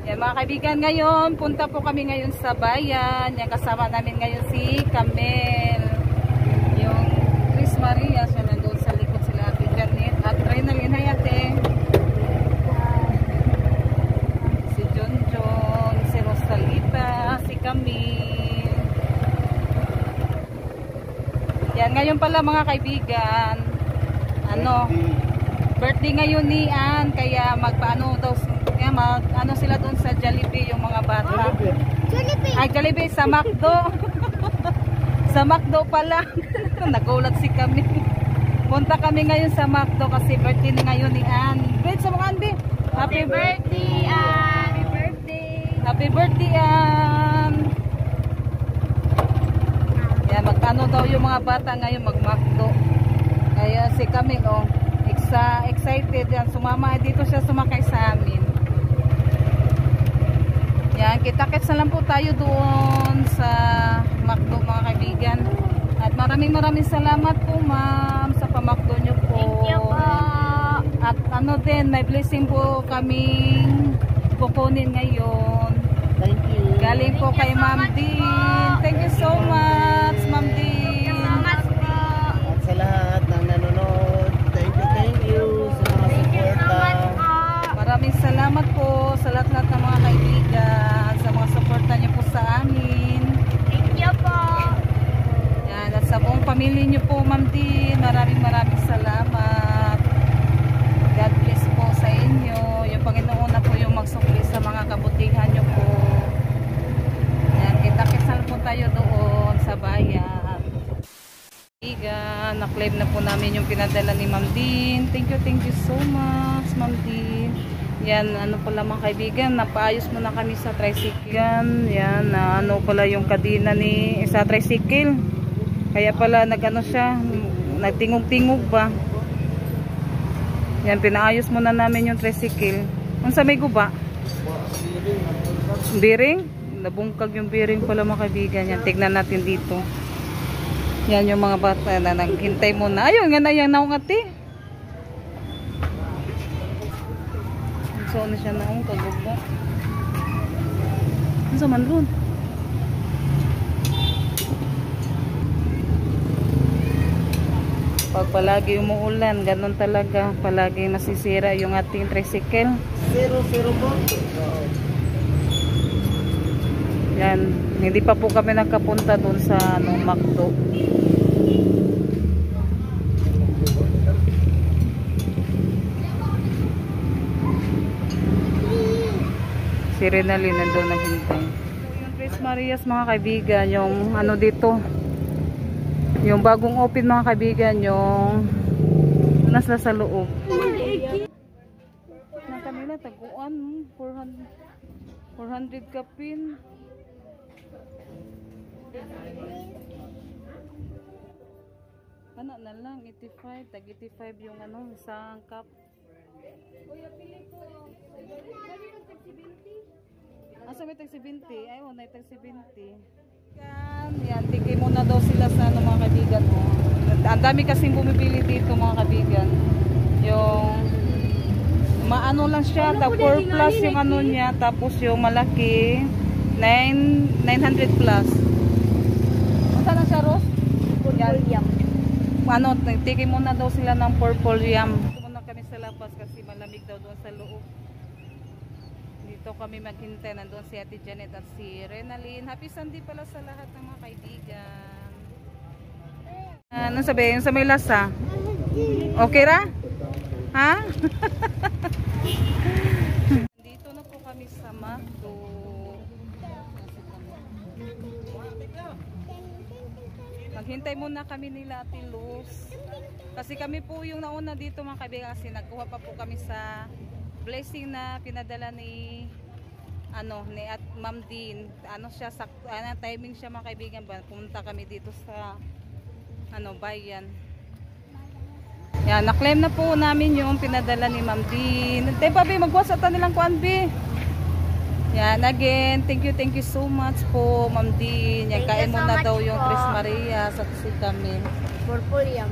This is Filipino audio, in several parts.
Yan mga kaibigan, ngayon punta po kami ngayon sa bayan. Yan, kasama namin ngayon si Camel. Yung Chris Maria, siya nandun sa likod sila Ate Janet at Reynalyn. Hay ate. Si John John, si Rosalita, si Camille. Yan, ngayon pala mga kaibigan, birthday ngayon ni Ann, kaya magpaano daw, kaya ano sila doon sa Jollibee yung mga bata. Jollibee. Ay, Jollibee sa McDo. Sa McDo pala. Nagulat si kami. Punta kami ngayon sa McDo kasi birthday na ngayon ni Ann. Wait, sa mga Ann, happy birthday, Ann. Happy birthday. Happy birthday, Ann. Yan, magpaano daw yung mga bata ngayon mag-McDo. Kaya si kami, excited yan, sumama dito siya, sumakay sa amin. Yan, kita-kits na lang po tayo doon sa McDo mga kaibigan. At maraming salamat po ma'am sa pa-McDo nyo po. Thank you po. At din, may blessing po kaming kukunin ngayon. Thank you. Galing po kay Ma'am Dean. Thank you so much Ma'am Dean. At sa lahat ng nanonood, thank you sa mga suporta. Maraming salamat po sa lahat ng mga kaibigan, sa mga suporta niyo po sa amin. Thank you po. Yan, at sa buong pamilya niyo po Ma'am Dean, maraming salamat. God bless po sa inyo. Yung Panginoon na po yung magsukli sa mga kabutihan niyo po. Yan, kita-kits na po tayo doon sa bayan. Na-claim na po namin yung pinadala ni Ma'am Dean. Thank you so much Ma'am Dean. Yan, ano pala mga kaibigan, napaayos muna kami sa tricycle. Yan, ano pala yung kadina ni sa tricycle. Kaya pala nagano siya, nagtingog-tingog ba. Yan, pinaayos muna namin yung tricycle. Kung sa may guba? Bearing? Nabungkag yung bearing pala mga kaibigan. Yan, tignan natin dito. Yan yung mga bata na naghintay muna. Ayun nga na yan naungati. So ano siya naung kagugba. Ano sa man ron? Pag palagi umuulan, ganun talaga. Palagi nasisira yung ating tricycle. 0 po. Yan, hindi pa po kami nakapunta doon sa McDo. Si Reynalyn nandun naghintay. Yung Tres Marias mga kaibigan, yung ano dito, yung bagong open mga kaibigan, yung nasa sa loob. Na kanila taguan 400 kapin. Ano na lang 85, tag 85 yung ano isang cup. Kuya pili ko. Asa may tag 70? Ay oh, nay tag 70. Yan, tigay muna daw sila sa ano mga kaibigan mo. Ang dami kasing bumibili dito mga kaibigan. Yung maano lang siya, tag 4 plus yung ano niya, tapos yung malaki 900 plus. Saan na siya, Rose? Purple yam. Ano, tigay muna daw sila ng purple yam. Dito muna kami sa labas kasi malamig daw doon sa loob. Dito kami maghintay. Nandun si Ate Janet at si Reynalyn. Happy Sunday pala sa lahat ng mga kaibigan. Ano sabihin? Sa may lasa? Okay ra? Ha? Dito na po kami sa McDo. Maghintay muna kami nila Ate Luz. Kasi kami po yung nauna dito mga kaibigan kasi nagkuha pa po kami sa blessing na pinadala ni ni at Ma'am Dean. Ano siya timing siya mga kaibigan ba? Pumunta kami dito sa bayan. Yan, na-claim na po namin yung pinadala ni Ma'am Dean. Tay pa magwasa ta nilang kuan bi. Yan, again, thank you so much po, Ma'am Dean. Yan, kain mo na daw yung Tres Maria sa si Camille. Purple yam.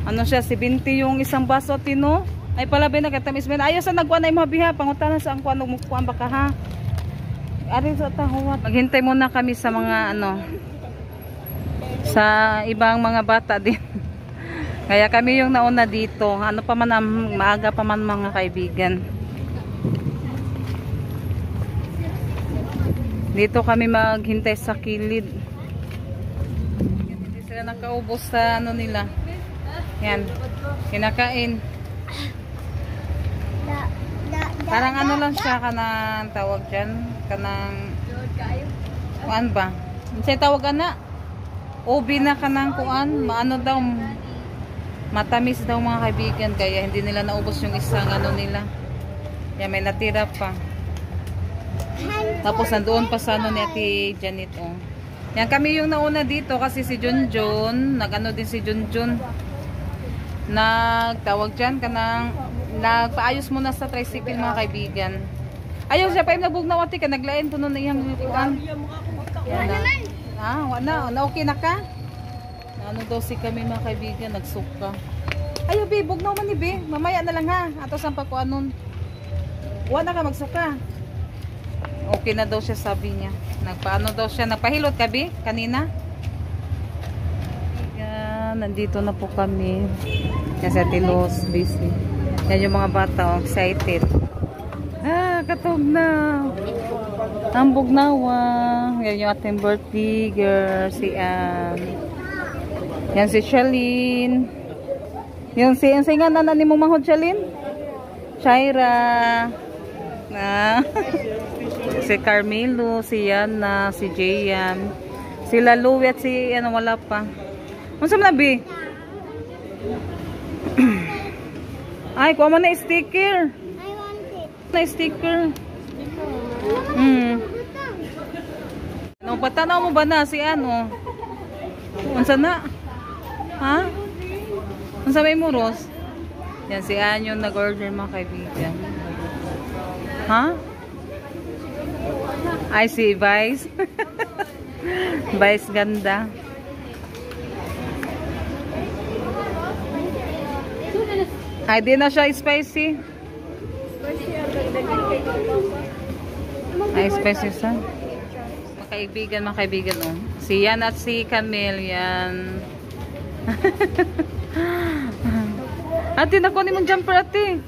Ano siya, 70 yung isang baso, Tino? Ay pala ba nagatamis ba? Ayaw sa nagkuan ay mga biha. Pangutanan sa ang kuan nagmukuan baka ha. Ari sa tahuat. Maghintay muna kami sa mga ano. Sa ibang mga bata din. Kaya kami yung nauna dito. Ano pa man, maaga pa man mga kaibigan. Dito kami maghintay sa kilid. Hindi sila nakaubos sa ano nila. Yan. Kinakain. Parang ano lang siya kanang tawag dyan. Kanang kuan ba? Say tawag na. Ubi na kanang kuan. Maano daw. Matamis daw mga kaibigan. Kaya hindi nila naubos yung isang ano nila. Yan may natira pa. Tapos nandoon pa sa ano ni Ate Janet. Oh. Yan kami yung nauna dito kasi si Junjun. Nag-ano din si Junjun. Nagtawag dyan kanang nagpaayos muna sa tricycle mga kaibigan. Ayaw siya pa yung nabugnaw ati ka naglain puno na iyang lukuan. Yan na. Wala na okay na ka? Ano daw si kami mga kaibigan nagsuka. Ayaw be bugnaw man ni be. Mamaya na lang ha. Ato sa pagkuanon. Wala ka magsuka. Okay na daw siya sabi niya. Nagpaano daw siya. Nagpahilot ka be kanina. Yan, nandito na po kami. Kasi Tilos busy. Yan yung mga bata, excited. Katog na. Ang bugnawa. Yan yung ating birthday girl, si Anne. Yan si Shalene. Yung nga na ni mo mahod, Shalene? Shaira. Si Carmelo, si Yana, si Jayan. Sila Louie at si, ano, wala pa. Ano sa nabi? Ay, kuha mo na sticker. I want it. Na sticker. Ano, patanaw mo ba na si ano? Unsa na? Ha? Unsa may muros? Yan si Ann yung nag-order mga kaibigan. Ha? Ay, si Vice. Vice ganda. Ay, di na siya spicy. Ay, spicy siya. Mga kaibigan, oh. Si Yan at si Camille, yan. Ate, nakuha ni mong jumper, ate.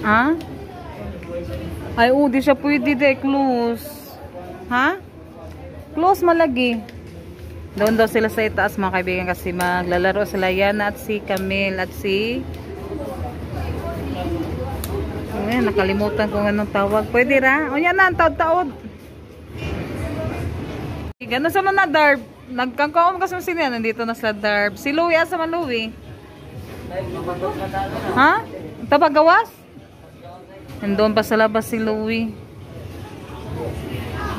Ha? Ay, di siya pwede de, close. Ha? Close malagi. Doon daw sila sa itaas mga kaibigan kasi maglalaro sila Yana at si Camille at si nakalimutan kung anong tawag. Pwede ra? O yan na, ang taod-taod. Gano'n sa mga darb. Nagkangkaon kasi sila nandito na sa darb. Si Louie, asa man Louie? Ha? Tabagawas? Nandoon pa sa labas si Louie.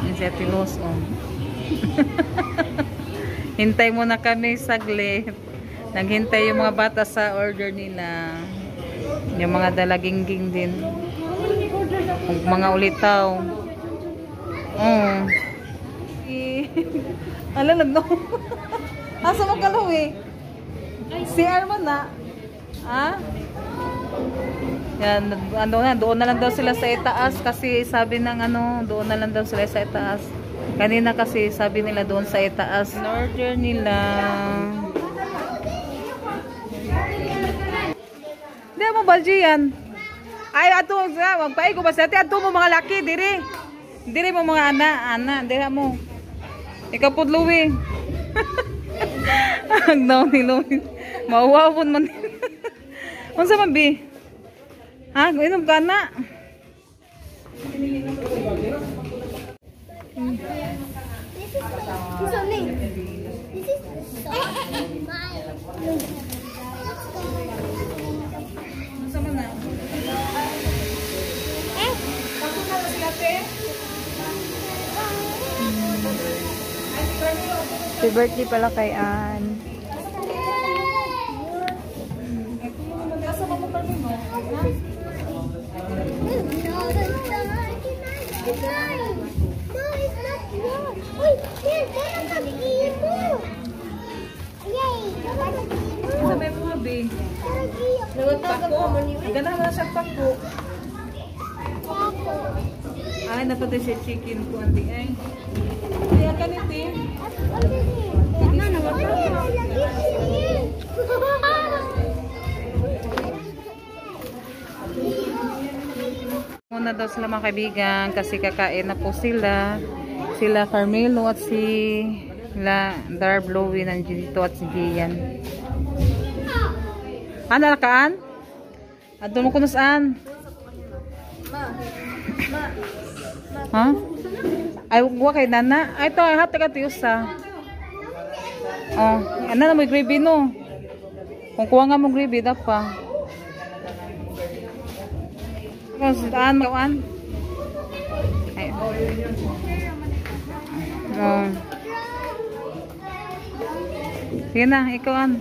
Yan si Ate Los, oh. Hintay muna kami saglit. Naghintay yung mga bata sa order nila. Yung mga dalagingging din. Mga ulitaw. Alalag no. Asa mo ka Louie? Si Arman na. Ha? Yan, doon na lang daw sila sa itaas kasi sabi ng doon na lang daw sila sa itaas. Kanina kasi sabi nila doon sa itaas. Order nila. Hindi mo ba yan? Ay, ato, magpaay ko ba sa ati? Ato mo mga laki, diri. Diri mo mga ana, diri mo. Ikaw po, Louie. Ang daw ni Louie. Mauwawon man. Ano sa mabi? Ha? Inom ka na. This is so neat. This is so mine. Ano sa mana? Tapos na ba sila, te? Happy birthday pala kay Ann. No, it's not yours. Wait, here, pako. Ganahan na siya pako. Ay, napatay siya chicken ko, andi ay. Kaya kaniti. Muna daw sila mga kaibigan kasi kakain na po sila. Sila Carmelo at si Darb Lowy nandito at si Gian. Ano nakaan? Adto mo kuno saan? Ha? Ay, huwag kay nana. Ay, ito, hati ka tiyusa. Oh, ano na mo gravy no? Kung kuha nga mo gravy, dapat. Saan mo kawan? Ay. Oh. Sige na, ikaw an.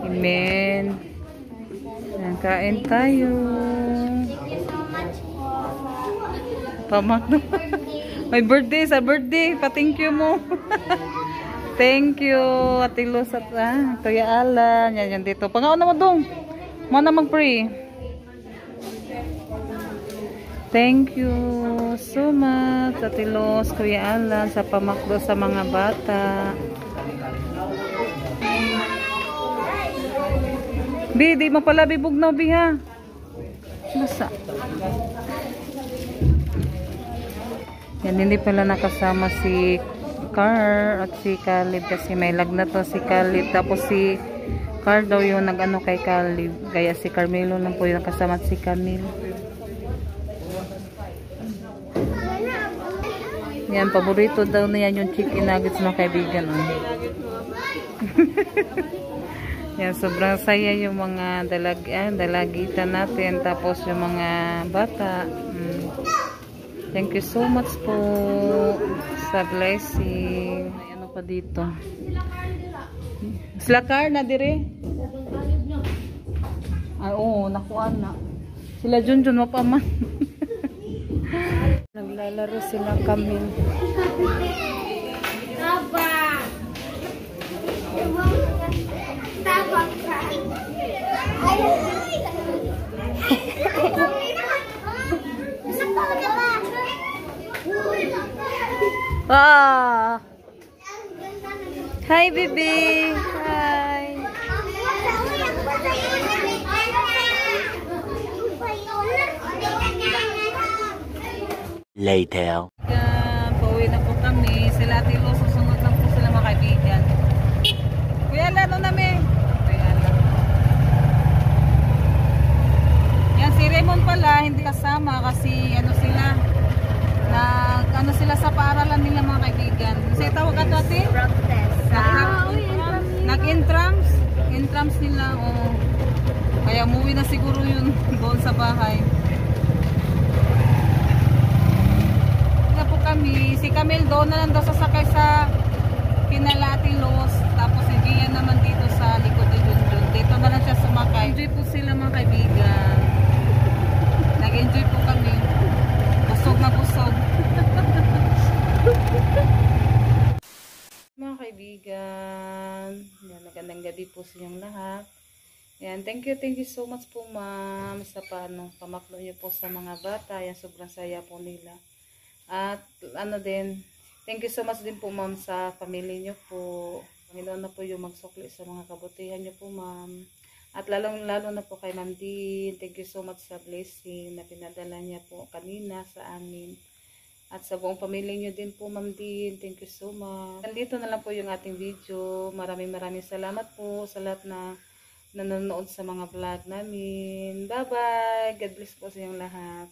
Amen. Kain tayo. Pamak na. May birthday sa birthday. Pa-thank you mo. Thank you. Ate Luz at Kuya Alan. Yan dito. Pangaon na mo dong. Mana mag-pray. Thank you so much Ate Luz, Kuya Alan sa pamakdo sa mga bata. Bi, di mo pala bibugnaw, Bi, ha? Basta. Yan, hindi pala nakasama si Car at si Caleb kasi may lagnat to si Caleb. Tapos si Car daw yung nag-ano kay Caleb. Kaya si Carmelo lang po yung nakasama at si Camille. Yan, paborito daw na yan yung chicken nuggets mga kaibigan. Yan, sobrang saya yung mga dalagita natin. Tapos yung mga bata. Thank you so much po sa blessing. May ano pa dito. Sila Car na dire. Ay, oo, nakuha na. Sila Junjun mo pa man. Naglalaro sila kami. Ah. Hi, baby. Hi. Later. Pauwi na po kami. Sila Tilo, susunod lang po sila mga kaibigan. Kuya, ano namin? Yan, si Raymond pala, hindi kasama kasi ano sila, ano sila sa paaralan nila mga kaibigan. Kasi tawag ka ate? Nag-intrams. Intrams nila, oh. Kaya umuwi na siguro yun doon sa bahay. Kami, si Camille doon na lang daw sasakay sa Pinalati Los, tapos si Gian naman dito sa likod ni Junjun. Dito na lang siya sumakay. Enjoy po sila mga kaibigan. Nag-enjoy po kami. Busog na busog. Mga kaibigan, yan, magandang gabi po sa inyong lahat. Yan, thank you so much po ma'am sa pamaklo niyo po sa mga bata. Yan, sobrang saya po nila. At ano din, thank you so much din po ma'am sa family niyo po. Panginoon na po yung magsukli sa mga kabutihan niyo po ma'am. At lalo na po kay Ma'am Din. Thank you so much sa blessing na pinadala niya po kanina sa amin. At sa buong pamilya niyo din po Ma'am Din. Thank you so much. Nandito na lang po yung ating video. Maraming salamat po sa lahat na nanonood sa mga vlog namin. Bye bye. God bless po sa inyong lahat.